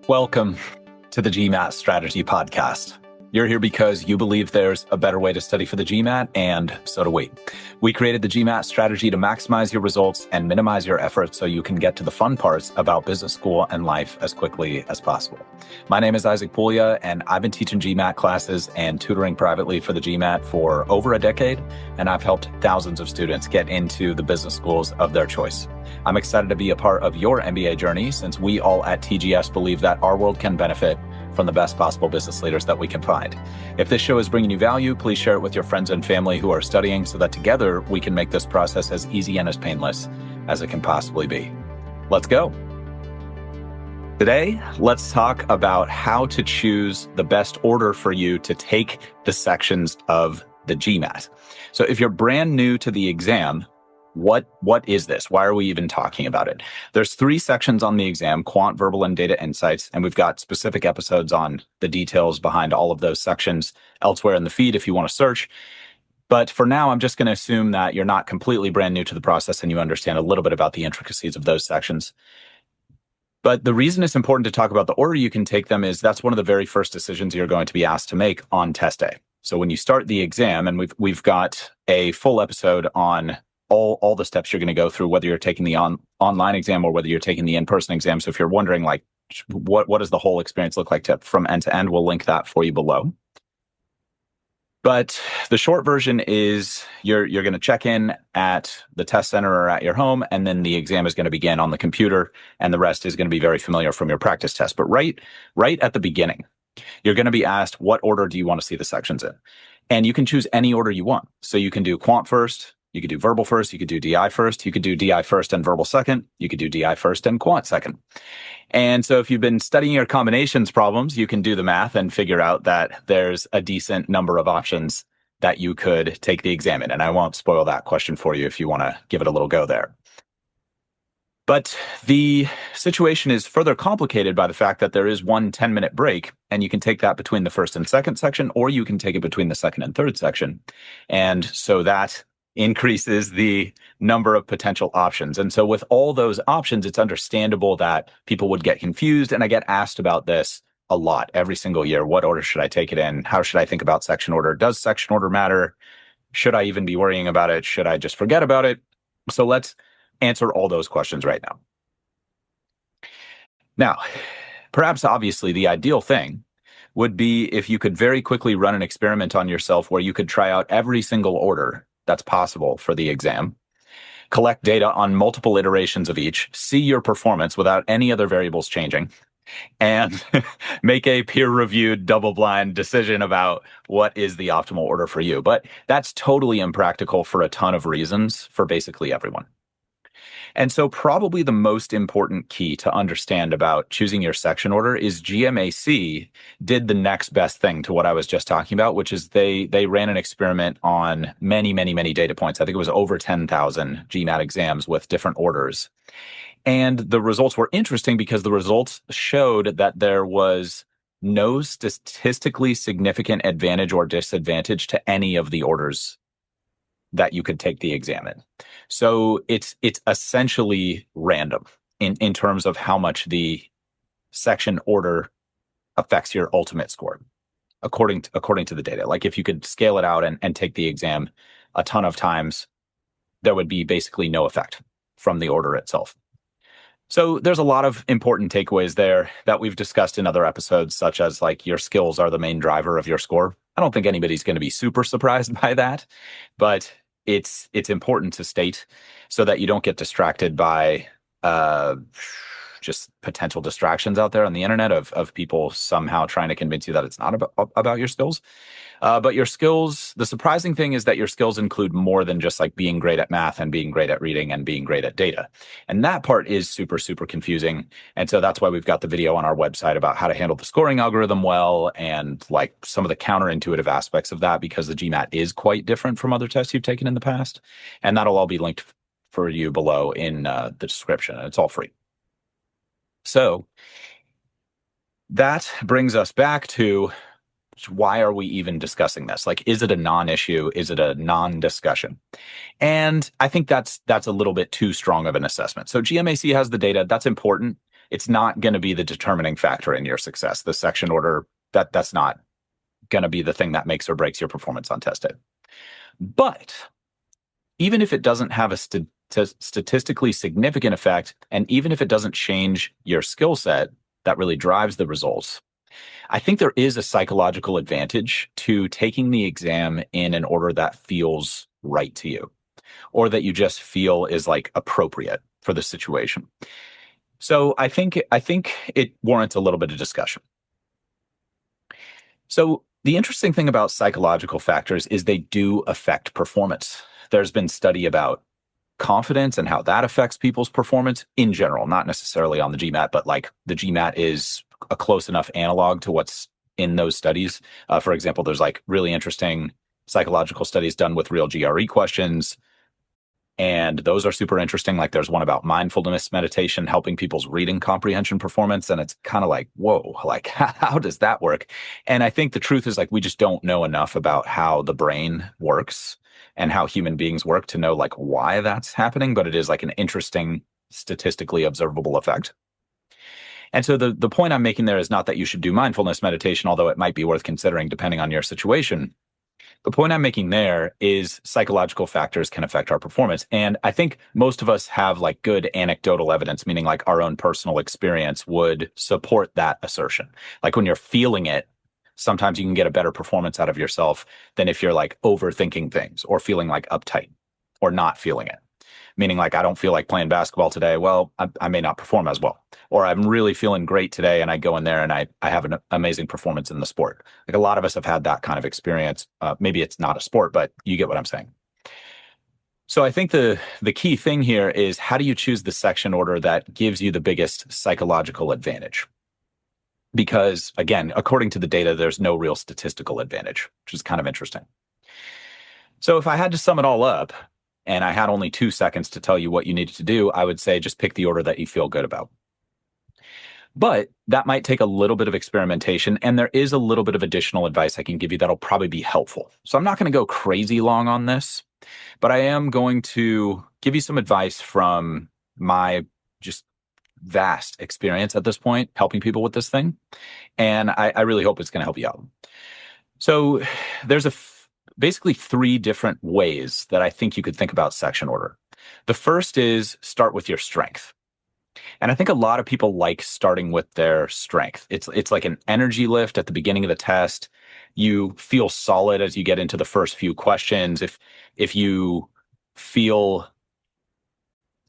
Welcome to the GMAT Strategy Podcast. You're here because you believe there's a better way to study for the GMAT, and so do we. We created the GMAT strategy to maximize your results and minimize your efforts so you can get to the fun parts about business school and life as quickly as possible. My name is Isaac Puglia, and I've been teaching GMAT classes and tutoring privately for the GMAT for over a decade, and I've helped thousands of students get into the business schools of their choice. I'm excited to be a part of your MBA journey since we all at TGS believe that our world can benefit from the best possible business leaders that we can find. If this show is bringing you value, please share it with your friends and family who are studying so that together we can make this process as easy and as painless as it can possibly be. Let's go. Today, let's talk about how to choose the best order for you to take the sections of the GMAT. So if you're brand new to the exam, what is this? Why are we even talking about it? There's 3 sections on the exam: quant, verbal, and data insights. And we've got specific episodes on the details behind all of those sections elsewhere in the feed if you want to search. But for now, I'm just going to assume that you're not completely brand new to the process and you understand a little bit about the intricacies of those sections. But the reason it's important to talk about the order you can take them is that's one of the very first decisions you're going to be asked to make on test day. So when you start the exam, and we've got a full episode on all the steps you're going to go through, whether you're taking the online exam or whether you're taking the in-person exam. So if you're wondering, like, what does the whole experience look like from end to end, we'll link that for you below. But the short version is you're going to check in at the test center or at your home, and then the exam is going to begin on the computer, and the rest is going to be very familiar from your practice test. But right at the beginning, you're going to be asked, what order do you want to see the sections in? And you can choose any order you want. So you can do quant first, you could do verbal first, you could do DI first, you could do DI first and verbal second, you could do DI first and quant second. And so if you've been studying your combinations problems, you can do the math and figure out that there's a decent number of options that you could take the exam in. And I won't spoil that question for you if you want to give it a little go there. But the situation is further complicated by the fact that there is one 10-minute break, and you can take that between the first and second section, or you can take it between the second and third section. And so that increases the number of potential options. And so with all those options, it's understandable that people would get confused. And I get asked about this a lot every single year. What order should I take it in? How should I think about section order? Does section order matter? Should I even be worrying about it? Should I just forget about it? So let's answer all those questions right now. Now, perhaps obviously the ideal thing would be if you could very quickly run an experiment on yourself where you could try out every single order that's possible for the exam, collect data on multiple iterations of each, see your performance without any other variables changing, and make a peer-reviewed double-blind decision about what is the optimal order for you. But that's totally impractical for a ton of reasons for basically everyone. And so probably the most important key to understand about choosing your section order is GMAT did the next best thing to what I was just talking about, which is they ran an experiment on many, many, many data points. I think it was over 10,000 GMAT exams with different orders. And the results were interesting because the results showed that there was no statistically significant advantage or disadvantage to any of the orders that you could take the exam in. So it's essentially random in terms of how much the section order affects your ultimate score, according to the data. Like if you could scale it out and take the exam a ton of times, there would be basically no effect from the order itself. So there's a lot of important takeaways there that we've discussed in other episodes, such as like your skills are the main driver of your score. I don't think anybody's going to be super surprised by that, but it's important to state so that you don't get distracted by just potential distractions out there on the internet of people somehow trying to convince you that it's not about your skills. But your skills, the surprising thing is that your skills include more than just like being great at math and being great at reading and being great at data. And that part is super, super confusing. And so that's why we've got the video on our website about how to handle the scoring algorithm well and like some of the counterintuitive aspects of that, because the GMAT is quite different from other tests you've taken in the past. And that'll all be linked for you below in the description. And it's all free. So that brings us back to why are we even discussing this? Like, is it a non-issue? Is it a non-discussion? And I think that's a little bit too strong of an assessment. So GMAT has the data. That's important. it's not going to be the determining factor in your success. The section order, that's not going to be the thing that makes or breaks your performance on test day. But even if it doesn't have a statistically significant effect, and even if it doesn't change your skill set that really drives the results, I think there is a psychological advantage to taking the exam in an order that feels right to you, or that you just feel is like appropriate for the situation. So I think it warrants a little bit of discussion. So the interesting thing about psychological factors is they do affect performance. There's been study about confidence and how that affects people's performance in general, not necessarily on the GMAT, but like the GMAT is a close enough analog to what's in those studies. For example, there's like really interesting psychological studies done with real GRE questions, and those are super interesting. Like there's one about mindfulness meditation helping people's reading comprehension performance. And it's kind of like, whoa, like how does that work? And I think the truth is like, we just don't know enough about how the brain works and how human beings work to know like why that's happening. But it is like an interesting statistically observable effect. And so the point I'm making there is not that you should do mindfulness meditation, although it might be worth considering depending on your situation. The point I'm making there is psychological factors can affect our performance. And I think most of us have like good anecdotal evidence, meaning like our own personal experience would support that assertion. Like when you're feeling it, sometimes you can get a better performance out of yourself than if you're like overthinking things or feeling like uptight or not feeling it. Meaning like, I don't feel like playing basketball today. Well, I may not perform as well. Or I'm really feeling great today and I go in there and I have an amazing performance in the sport. Like a lot of us have had that kind of experience. Maybe it's not a sport, but you get what I'm saying. So I think the key thing here is, how do you choose the section order that gives you the biggest psychological advantage? Because again, according to the data, there's no real statistical advantage, which is kind of interesting. So if I had to sum it all up, and I had only 2 seconds to tell you what you needed to do, I would say just pick the order that you feel good about. But that might take a little bit of experimentation, and there is a little bit of additional advice I can give you that'll probably be helpful. So I'm not going to go crazy long on this, but I am going to give you some advice from my just vast experience at this point, helping people with this thing. And I really hope it's going to help you out. So there's basically 3 different ways that I think you could think about section order. The first is start with your strength. And I think a lot of people like starting with their strength. It's like an energy lift at the beginning of the test. You feel solid as you get into the first few questions. If you feel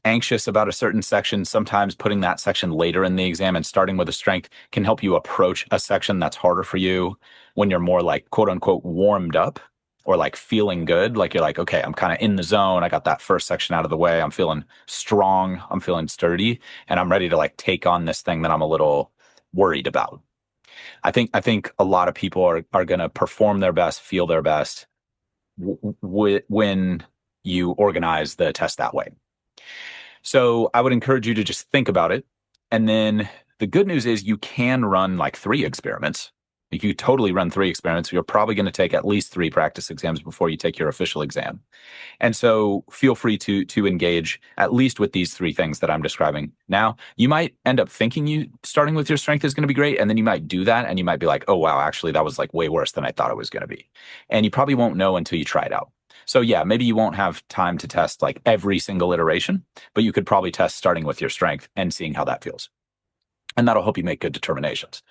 anxious about a certain section, sometimes putting that section later in the exam and starting with a strength can help you approach a section that's harder for you when you're more like quote unquote warmed up, or like feeling good. Like you're like, okay, I'm kind of in the zone. I got that first section out of the way. I'm feeling strong. I'm feeling sturdy, and I'm ready to like take on this thing that I'm a little worried about. I think a lot of people are going to perform their best, feel their best when you organize the test that way. So I would encourage you to just think about it. And then the good news is you can run like 3 experiments. You could totally run 3 experiments. You're probably going to take at least 3 practice exams before you take your official exam. And so feel free to engage at least with these 3 things that I'm describing. Now, you might end up thinking you starting with your strength is going to be great. And then you might do that and you might be like, oh, wow, actually, that was like way worse than I thought it was going to be. And you probably won't know until you try it out. So yeah, maybe you won't have time to test like every single iteration, but you could probably test starting with your strength and seeing how that feels. And that'll help you make good determinations.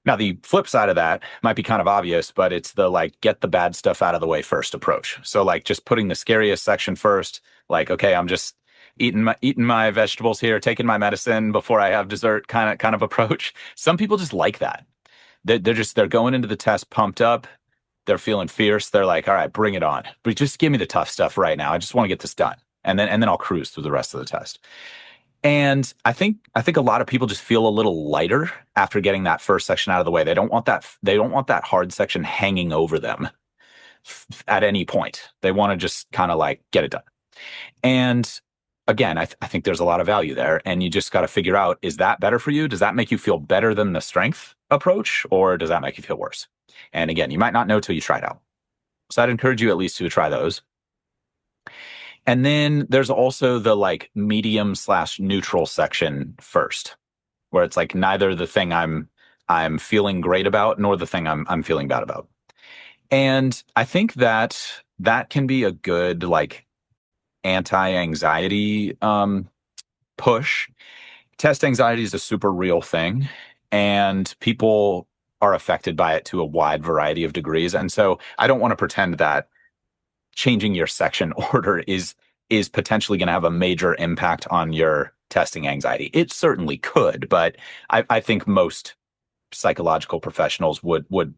Now, the flip side of that might be kind of obvious, but it's the like get the bad stuff out of the way first approach. So like just putting the scariest section first, like, okay, I'm just eating my vegetables here, taking my medicine before I have dessert kind of approach. Some people just like that. They're going into the test pumped up. They're feeling fierce. They're like, all right, bring it on. But just give me the tough stuff right now. I just want to get this done. And then I'll cruise through the rest of the test. And I think a lot of people just feel a little lighter after getting that first section out of the way. They don't want that hard section hanging over them at any point. They want to just kind of like get it done. And again, I think there's a lot of value there, and you just got to figure out, is that better for you? Does that make you feel better than the strength approach, or does that make you feel worse? And again, you might not know till you try it out. So I'd encourage you at least to try those. And then there's also the like medium/neutral section first. where it's like neither the thing I'm feeling great about nor the thing I'm feeling bad about. And I think that that can be a good like anti-anxiety push. Test anxiety is a super real thing, and people are affected by it to a wide variety of degrees. And so I don't want to pretend that changing your section order is potentially going to have a major impact on your testing anxiety. It certainly could, but I think most psychological professionals would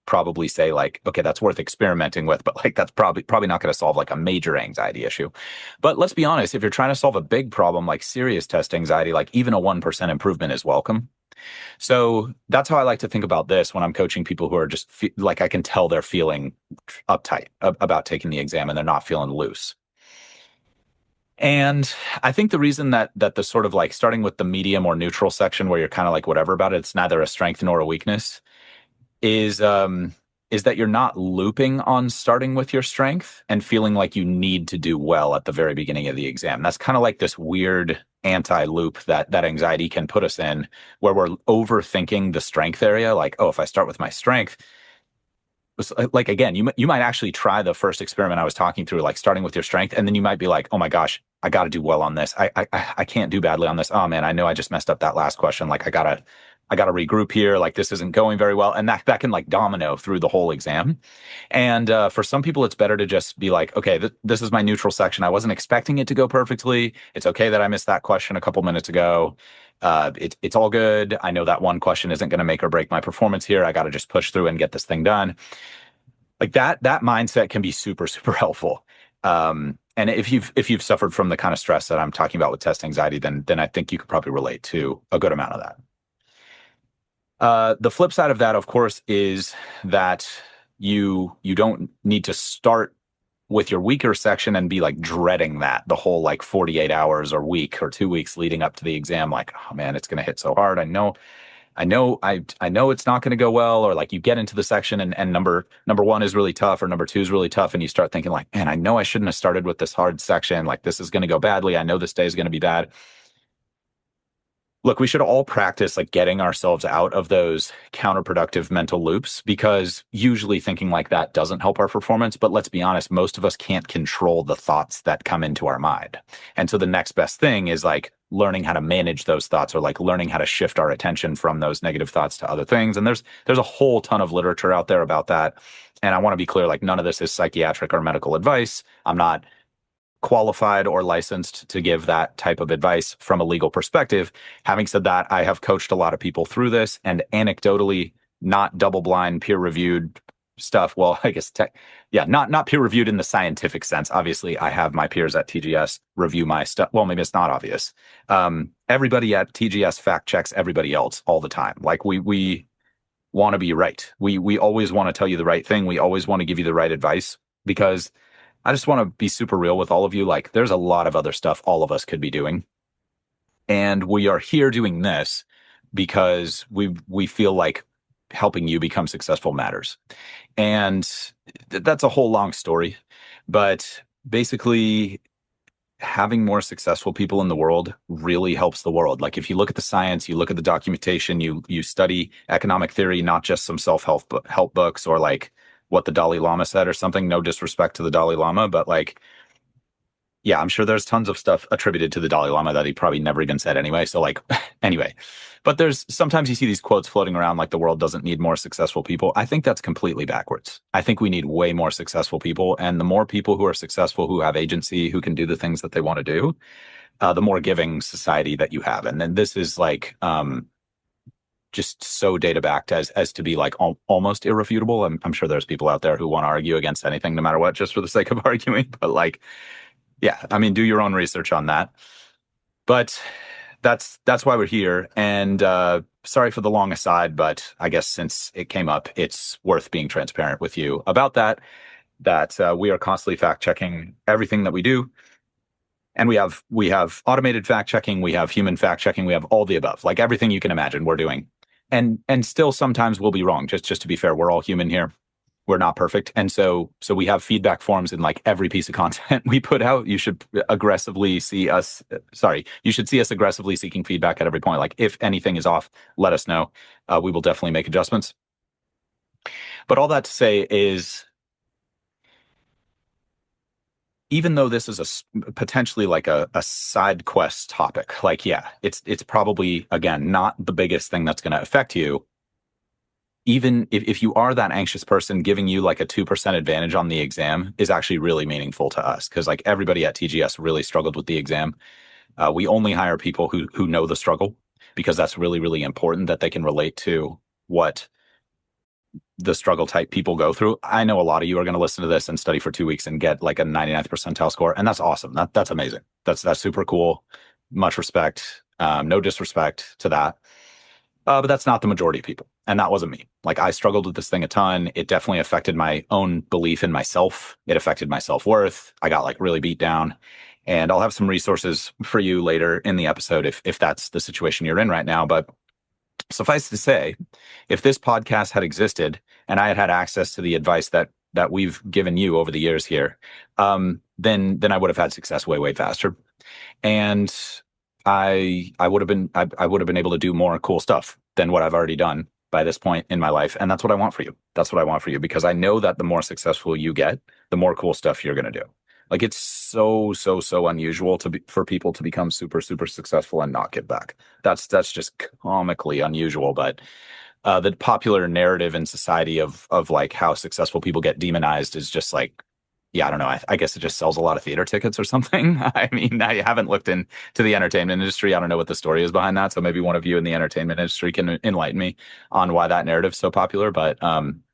probably say like, okay, that's worth experimenting with, but like that's probably not going to solve like a major anxiety issue. But let's be honest, if you're trying to solve a big problem like serious test anxiety, like even a 1% improvement is welcome. So that's how I like to think about this when I'm coaching people who are just like I can tell they're feeling uptight about taking the exam and they're not feeling loose. And I think the reason that the sort of like starting with the medium or neutral section where you're kind of like whatever about it, it's neither a strength nor a weakness, is that you're not looping on starting with your strength and feeling like you need to do well at the very beginning of the exam. That's kind of like this weird anti-loop that anxiety can put us in, where we're overthinking the strength area. Like, oh, if I start with my strength, like again, you might actually try the first experiment I was talking through, like starting with your strength, and then you might be like, oh my gosh, I got to do well on this. I can't do badly on this. Oh man, I know I just messed up that last question. Like I gotta regroup here. Like this isn't going very well, and that can like domino through the whole exam. And for some people, it's better to just be like, okay, this is my neutral section. I wasn't expecting it to go perfectly. It's okay that I missed that question a couple minutes ago. It's all good. I know that one question isn't going to make or break my performance here. I got to just push through and get this thing done. Like that mindset can be super, super helpful. And if you've suffered from the kind of stress that I'm talking about with test anxiety, then I think you could probably relate to a good amount of that. The flip side of that, of course, is that you don't need to start with your weaker section and be like dreading that the whole like 48 hours or week or 2 weeks leading up to the exam. Like, oh man, it's going to hit so hard. I know it's not going to go well, or like you get into the section and number one is really tough or number two is really tough. And you start thinking like, man, I know I shouldn't have started with this hard section. Like this is going to go badly. I know this day is going to be bad. Look, we should all practice like getting ourselves out of those counterproductive mental loops, because usually thinking like that doesn't help our performance. But let's be honest, most of us can't control the thoughts that come into our mind. And so the next best thing is like learning how to manage those thoughts, or like learning how to shift our attention from those negative thoughts to other things. And there's a whole ton of literature out there about that. And I want to be clear, like none of this is psychiatric or medical advice. I'm not qualified or licensed to give that type of advice from a legal perspective. Having said that, I have coached a lot of people through this, and anecdotally, not double-blind, peer-reviewed stuff. Well, I guess, not peer-reviewed in the scientific sense. Obviously, I have my peers at TGS review my stuff. Well, maybe it's not obvious. Everybody at TGS fact checks everybody else all the time. Like we want to be right. We always want to tell you the right thing. We always want to give you the right advice, because I just want to be super real with all of you. Like there's a lot of other stuff all of us could be doing. And we are here doing this because we feel like helping you become successful matters. And that's a whole long story. But basically, having more successful people in the world really helps the world. Like if you look at the science, you look at the documentation, you study economic theory, not just some self-help books or like what the Dalai Lama said or something. No disrespect to the Dalai Lama, but like, yeah, I'm sure there's tons of stuff attributed to the Dalai Lama that he probably never even said anyway. So like, anyway, but there's sometimes you see these quotes floating around like the world doesn't need more successful people. I think that's completely backwards. I think we need way more successful people. And the more people who are successful, who have agency, who can do the things that they want to do, the more giving society that you have. And then this is like, just so data backed as to be like almost irrefutable. I'm sure there's people out there who want to argue against anything, no matter what, just for the sake of arguing. But like, yeah, I mean, do your own research on that. But that's why we're here. And sorry for the long aside, but I guess since it came up, it's worth being transparent with you about that. That we are constantly fact checking everything that we do. And we have automated fact checking, we have human fact checking, we have all the above, like everything you can imagine we're doing. And still sometimes we'll be wrong. Just to be fair, we're all human here. We're not perfect. And so we have feedback forms in like every piece of content we put out. You should aggressively see us, sorry, you should see us aggressively seeking feedback at every point. Like if anything is off, let us know. We will definitely make adjustments. But all that to say is, even though this is potentially like a side quest topic, like, yeah, it's probably, again, not the biggest thing that's going to affect you. Even if you are that anxious person, giving you like a 2% advantage on the exam is actually really meaningful to us, because like everybody at TGS really struggled with the exam. We only hire people who know the struggle, because that's really, really important, that they can relate to what the struggle type people go through. I know a lot of you are going to listen to this and study for 2 weeks and get like a 99th percentile score, and that's awesome. That's amazing. That's super cool. Much respect. No disrespect to that. But that's not the majority of people. And that wasn't me. Like, I struggled with this thing a ton. It definitely affected my own belief in myself. It affected my self-worth. I got like really beat down. And I'll have some resources for you later in the episode if that's the situation you're in right now. But suffice to say, if this podcast had existed and I had had access to the advice that we've given you over the years here, then I would have had success way, way faster. And I would have been able to do more cool stuff than what I've already done by this point in my life. And that's what I want for you. That's what I want for you, because I know that the more successful you get, the more cool stuff you're going to do. Like, it's so unusual for people to become super, super successful and not give back. That's just comically unusual. But the popular narrative in society of like how successful people get demonized is just like, yeah, I don't know. I guess it just sells a lot of theater tickets or something. I mean, I haven't looked into the entertainment industry. I don't know what the story is behind that. So maybe one of you in the entertainment industry can enlighten me on why that narrative's so popular. But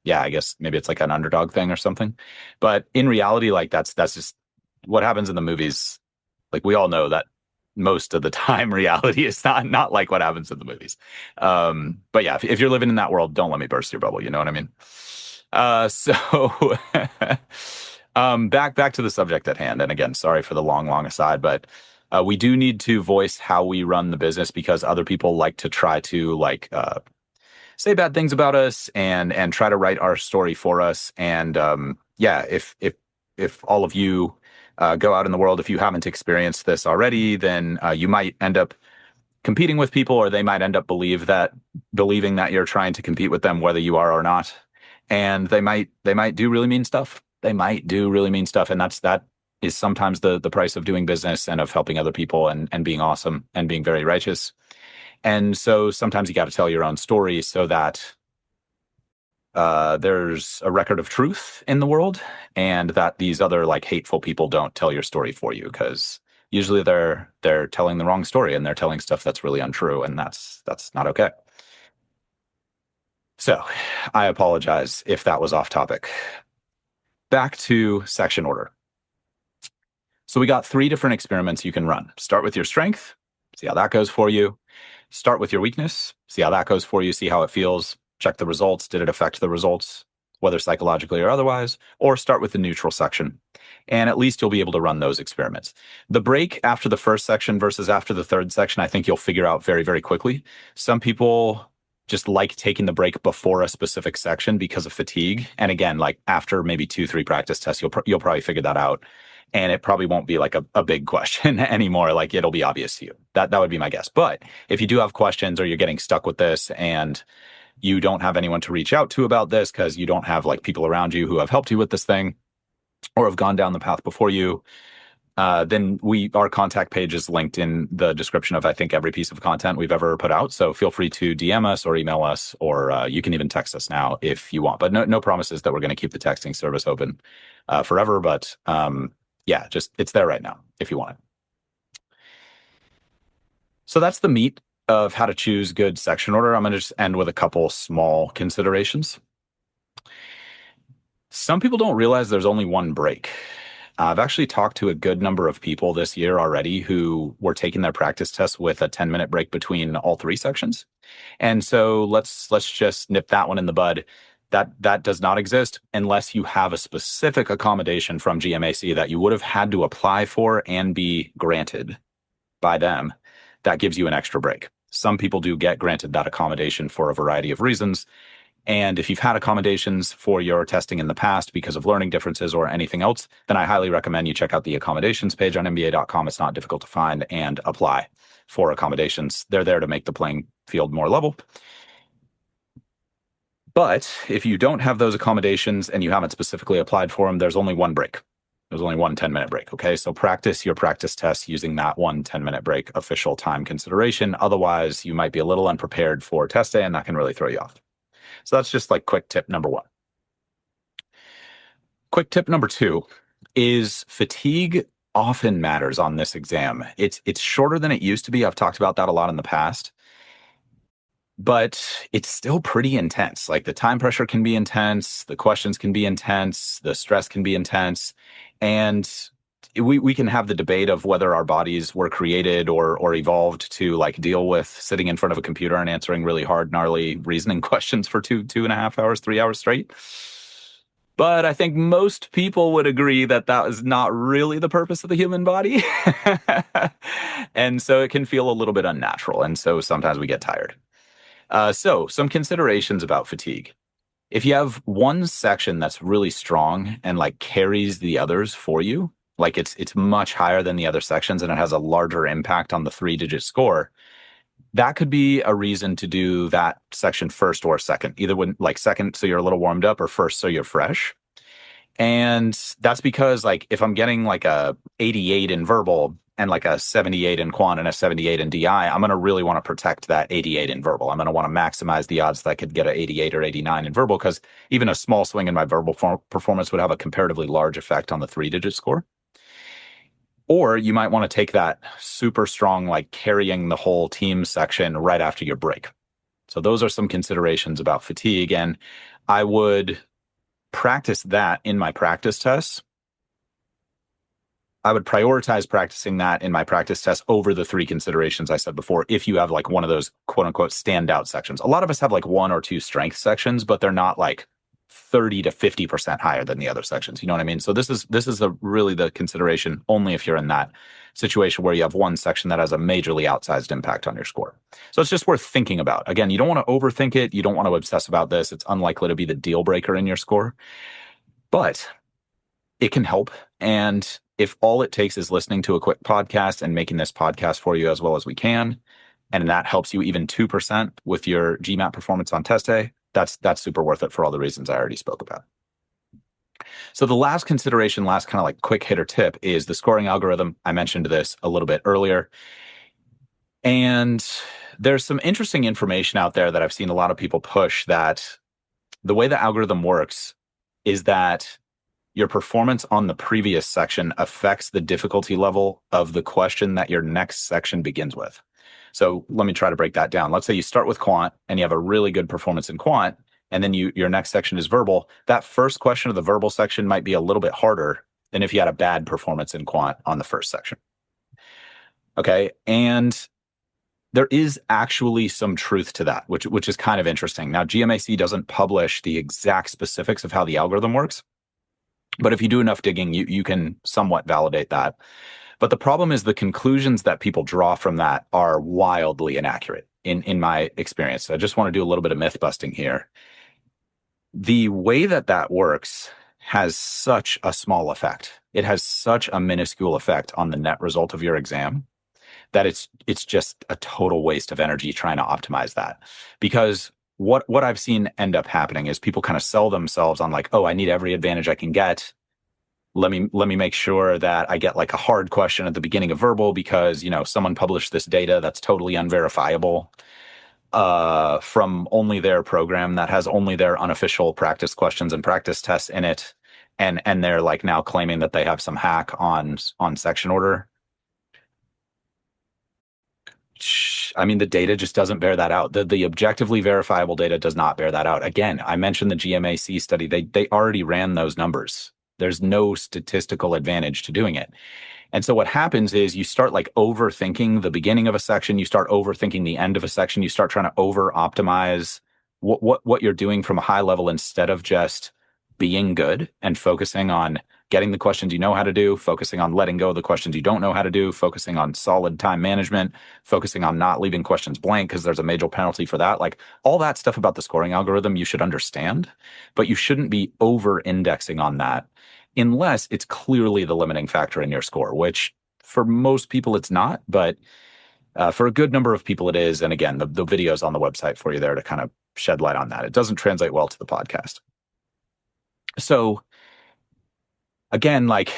yeah, I guess maybe it's like an underdog thing or something. But in reality, like that's just what happens in the movies. Like, we all know that most of the time reality is not like what happens in the movies. But yeah, if you're living in that world, don't let me burst your bubble. You know what I mean? So back to the subject at hand. And again, sorry for the long aside, but we do need to voice how we run the business, because other people like to try to like say bad things about us and try to write our story for us. And yeah, if all of you go out in the world, if you haven't experienced this already, then you might end up competing with people, or they might end up believing that you're trying to compete with them, whether you are or not. And they might do really mean stuff. They might do really mean stuff. And that is sometimes the price of doing business and of helping other people and being awesome and being very righteous. And so sometimes you got to tell your own story so that there's a record of truth in the world, and that these other like hateful people don't tell your story for you, because usually they're telling the wrong story, and they're telling stuff that's really untrue, and that's not okay. So I apologize if that was off topic. Back to section order. So we got 3 different experiments you can run. Start with your strength, see how that goes for you. Start with your weakness, see how that goes for you, see how it feels. Check the results. Did it affect the results, whether psychologically or otherwise? Or start with the neutral section, and at least you'll be able to run those experiments. The break after the first section versus after the third section, I think you'll figure out very, very quickly. Some people just like taking the break before a specific section because of fatigue. And again, like after maybe 2-3 practice tests, you'll probably figure that out. And it probably won't be like a big question anymore. Like, it'll be obvious to you. That would be my guess. But if you do have questions, or you're getting stuck with this and you don't have anyone to reach out to about this, because you don't have like people around you who have helped you with this thing or have gone down the path before you, then our contact page is linked in the description of, I think, every piece of content we've ever put out. So feel free to DM us or email us, or you can even text us now if you want. But no promises that we're going to keep the texting service open forever. But yeah, just it's there right now if you want it. So that's the meat of how to choose good section order. I'm going to just end with a couple small considerations. Some people don't realize there's only one break. I've actually talked to a good number of people this year already who were taking their practice tests with a 10-minute break between all 3 sections. And so let's just nip that one in the bud. That does not exist unless you have a specific accommodation from GMAC that you would have had to apply for and be granted by them. That gives you an extra break. Some people do get granted that accommodation for a variety of reasons, And if you've had accommodations for your testing in the past because of learning differences or anything else, then I highly recommend you check out the accommodations page on MBA.com. It's not difficult to find, and apply for accommodations. They're there to make the playing field more level. But if you don't have those accommodations and you haven't specifically applied for them, there's only one break. There's only one 10-minute break, okay? So practice your practice tests using that one 10-minute break official time consideration. Otherwise, you might be a little unprepared for test day, and that can really throw you off. So that's just like quick tip number one. Quick tip number two is fatigue often matters on this exam. It's shorter than it used to be. I've talked about that a lot in the past. But it's still pretty intense. Like the time pressure can be intense, the questions can be intense, the stress can be intense. And we can have the debate of whether our bodies were created or evolved to like deal with sitting in front of a computer and answering really hard, gnarly reasoning questions for 2.5 hours, 3 hours straight. But I think most people would agree that that is not really the purpose of the human body. And so it can feel a little bit unnatural. And so sometimes we get tired. So some considerations about fatigue. If you have one section that's really strong and like carries the others for you, like it's much higher than the other sections and it has a larger impact on the 3-digit score, that could be a reason to do that section first or second, either when like second so you're a little warmed up, or first so you're fresh. And that's because like if I'm getting like a 88 in verbal and like a 78 in quant and a 78 in DI, I'm going to really want to protect that 88 in verbal. I'm going to want to maximize the odds that I could get an 88 or 89 in verbal, because even a small swing in my verbal performance would have a comparatively large effect on the 3-digit score. Or you might want to take that super strong, like carrying the whole team section right after your break. So those are some considerations about fatigue. And I would practice that in my practice tests. I would prioritize practicing that in my practice test over the 3 considerations I said before, if you have like one of those quote unquote standout sections. A lot of us have like 1 or 2 strength sections, but they're not like 30 to 50% higher than the other sections. You know what I mean? So this is really the consideration only if you're in that situation where you have one section that has a majorly outsized impact on your score. So it's just worth thinking about. Again, you don't want to overthink it. You don't want to obsess about this. It's unlikely to be the deal breaker in your score, but it can help. And if all it takes is listening to a quick podcast and making this podcast for you as well as we can, and that helps you even 2% with your GMAT performance on test day, that's super worth it for all the reasons I already spoke about. So the last consideration, last kind of like quick hitter tip, is the scoring algorithm. I mentioned this a little bit earlier. And there's some interesting information out there that I've seen a lot of people push, that the way the algorithm works is that your performance on the previous section affects the difficulty level of the question that your next section begins with. So let me try to break that down. Let's say you start with quant and you have a really good performance in quant, and then your next section is verbal. That first question of the verbal section might be a little bit harder than if you had a bad performance in quant on the first section. Okay, and there is actually some truth to that, which is kind of interesting. Now, GMAC doesn't publish the exact specifics of how the algorithm works, but if you do enough digging, you can somewhat validate that. But the problem is the conclusions that people draw from that are wildly inaccurate in my experience. So I just want to do a little bit of myth busting here. The way that works has such a small effect. It has such a minuscule effect on the net result of your exam that it's just a total waste of energy trying to optimize that. Because what I've seen end up happening is people kind of sell themselves on like, oh, I need every advantage I can get. Let me make sure that I get like a hard question at the beginning of verbal because, you know, someone published this data that's totally unverifiable from only their program that has only their unofficial practice questions and practice tests in it. And they're like now claiming that they have some hack on section order. I mean, the data just doesn't bear that out. The objectively verifiable data does not bear that out. Again, I mentioned the GMAC study. They already ran those numbers. There's no statistical advantage to doing it. And so what happens is you start like overthinking the beginning of a section. You start overthinking the end of a section. You start trying to over optimize what you're doing from a high level instead of just being good and focusing on getting the questions you know how to do, focusing on letting go of the questions you don't know how to do, focusing on solid time management, focusing on not leaving questions blank because there's a major penalty for that. Like all that stuff about the scoring algorithm, you should understand, but you shouldn't be over indexing on that unless it's clearly the limiting factor in your score, which for most people it's not, but for a good number of people it is. And again, the video's on the website for you there to kind of shed light on that. It doesn't translate well to the podcast. So again, like,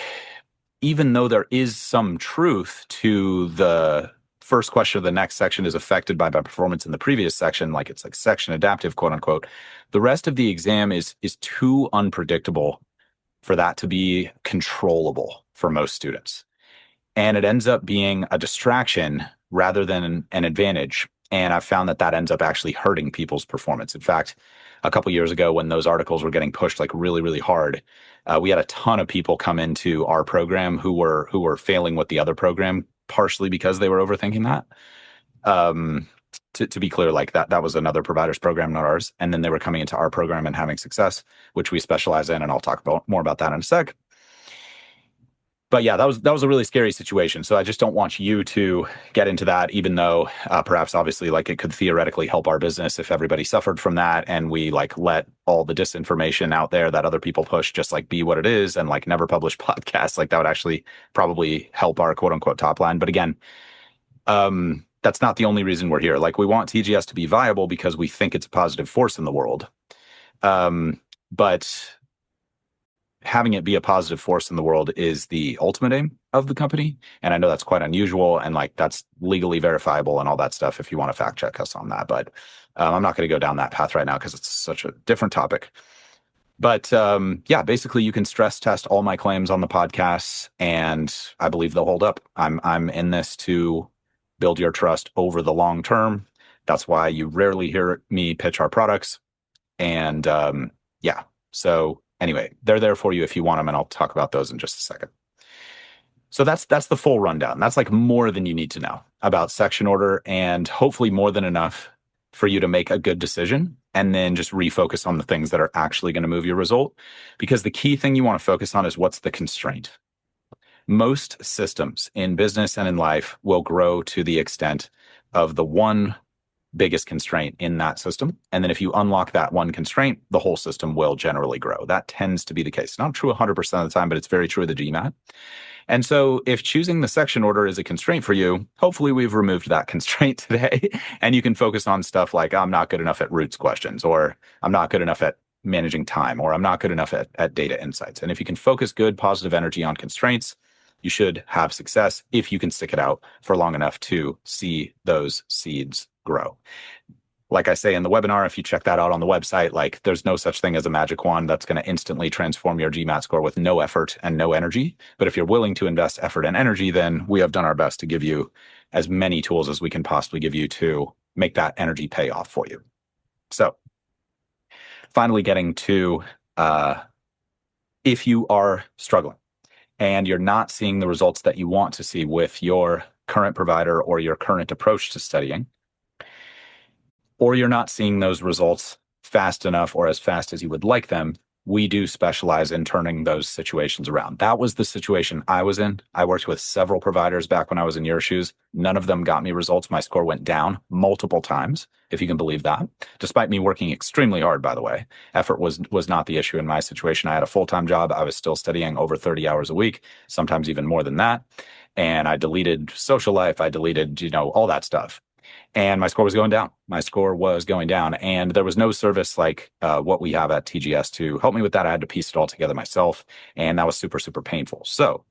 even though there is some truth to the first question of the next section is affected by my performance in the previous section, like it's like section adaptive, quote unquote, the rest of the exam is too unpredictable for that to be controllable for most students. And it ends up being a distraction rather than an advantage. And I've found that that ends up actually hurting people's performance. In fact, a couple years ago when those articles were getting pushed like really, really hard, we had a ton of people come into our program who were failing with the other program, partially because they were overthinking that. To be clear, like that was another provider's program, not ours. And then they were coming into our program and having success, which we specialize in, and I'll talk more about that in a sec. But yeah, that was a really scary situation. So I just don't want you to get into that, even though perhaps obviously like it could theoretically help our business if everybody suffered from that and we like let all the disinformation out there that other people push just like be what it is and like never publish podcasts. Like that would actually probably help our quote unquote top line. But again, that's not the only reason we're here. Like we want TGS to be viable because we think it's a positive force in the world. But having it be a positive force in the world is the ultimate aim of the company. And I know that's quite unusual and like that's legally verifiable and all that stuff if you want to fact check us on that. But I'm not going to go down that path right now because it's such a different topic. But yeah, basically you can stress test all my claims on the podcasts and I believe they'll hold up. I'm in this to build your trust over the long term. That's why you rarely hear me pitch our products. And yeah, so anyway, they're there for you if you want them, and I'll talk about those in just a second. So that's the full rundown. That's like more than you need to know about section order and hopefully more than enough for you to make a good decision and then just refocus on the things that are actually going to move your result. Because the key thing you want to focus on is what's the constraint. Most systems in business and in life will grow to the extent of the one biggest constraint in that system. And then if you unlock that one constraint, the whole system will generally grow. That tends to be the case. Not true 100% of the time, but it's very true of the GMAT. And so if choosing the section order is a constraint for you, hopefully we've removed that constraint today. And you can focus on stuff like I'm not good enough at roots questions, or I'm not good enough at managing time, or I'm not good enough at data insights. And if you can focus good, positive energy on constraints, you should have success if you can stick it out for long enough to see those seeds grow. Like I say in the webinar, if you check that out on the website, like there's no such thing as a magic wand that's going to instantly transform your GMAT score with no effort and no energy. But if you're willing to invest effort and energy, then we have done our best to give you as many tools as we can possibly give you to make that energy pay off for you. So finally getting to if you are struggling and you're not seeing the results that you want to see with your current provider or your current approach to studying, or you're not seeing those results fast enough or as fast as you would like them, we do specialize in turning those situations around. That was the situation I was in. I worked with several providers back when I was in your shoes. None of them got me results. My score went down multiple times, if you can believe that, despite me working extremely hard, by the way. Effort was not the issue in my situation. I had a full-time job. I was still studying over 30 hours a week, sometimes even more than that. And I deleted social life. I deleted, all that stuff. And my score was going down. And there was no service like what we have at TGS to help me with that. I had to piece it all together myself. And that was super, super painful. So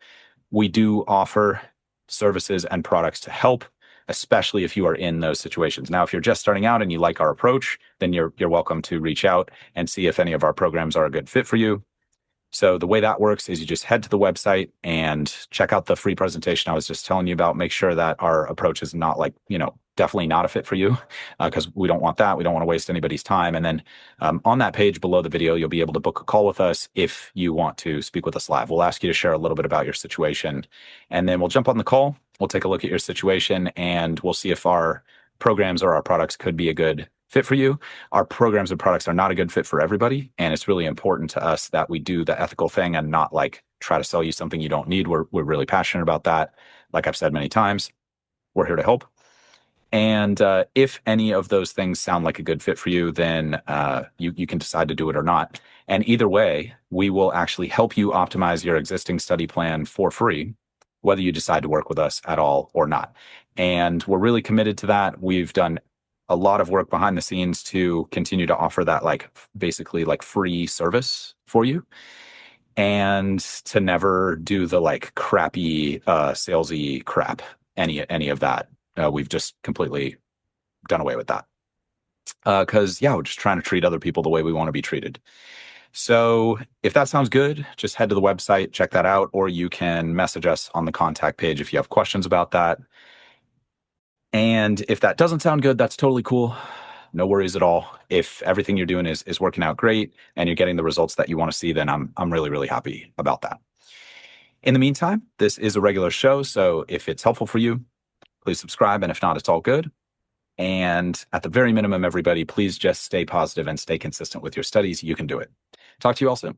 we do offer services and products to help, especially if you are in those situations. Now, if you're just starting out and you like our approach, then you're welcome to reach out and see if any of our programs are a good fit for you. So the way that works is you just head to the website and check out the free presentation I was just telling you about. Make sure that our approach is not like, definitely not a fit for you because we don't want that. We don't want to waste anybody's time. And then on that page below the video, you'll be able to book a call with us if you want to speak with us live. We'll ask you to share a little bit about your situation, and then we'll jump on the call. We'll take a look at your situation, and we'll see if our programs or our products could be a good fit for you. Our programs and products are not a good fit for everybody, and it's really important to us that we do the ethical thing and not like try to sell you something you don't need. We're really passionate about that. Like I've said many times, we're here to help. And if any of those things sound like a good fit for you, then you can decide to do it or not. And either way, we will actually help you optimize your existing study plan for free, whether you decide to work with us at all or not. And we're really committed to that. We've done a lot of work behind the scenes to continue to offer that basically free service for you, and to never do the crappy salesy crap, any of that. We've just completely done away with that. Because, we're just trying to treat other people the way we want to be treated. So if that sounds good, just head to the website, check that out, or you can message us on the contact page if you have questions about that. And if that doesn't sound good, that's totally cool. No worries at all. If everything you're doing is working out great and you're getting the results that you want to see, then I'm really, really happy about that. In the meantime, this is a regular show, so if it's helpful for you, please subscribe, and if not, it's all good. And at the very minimum, everybody, please just stay positive and stay consistent with your studies. You can do it. Talk to you all soon.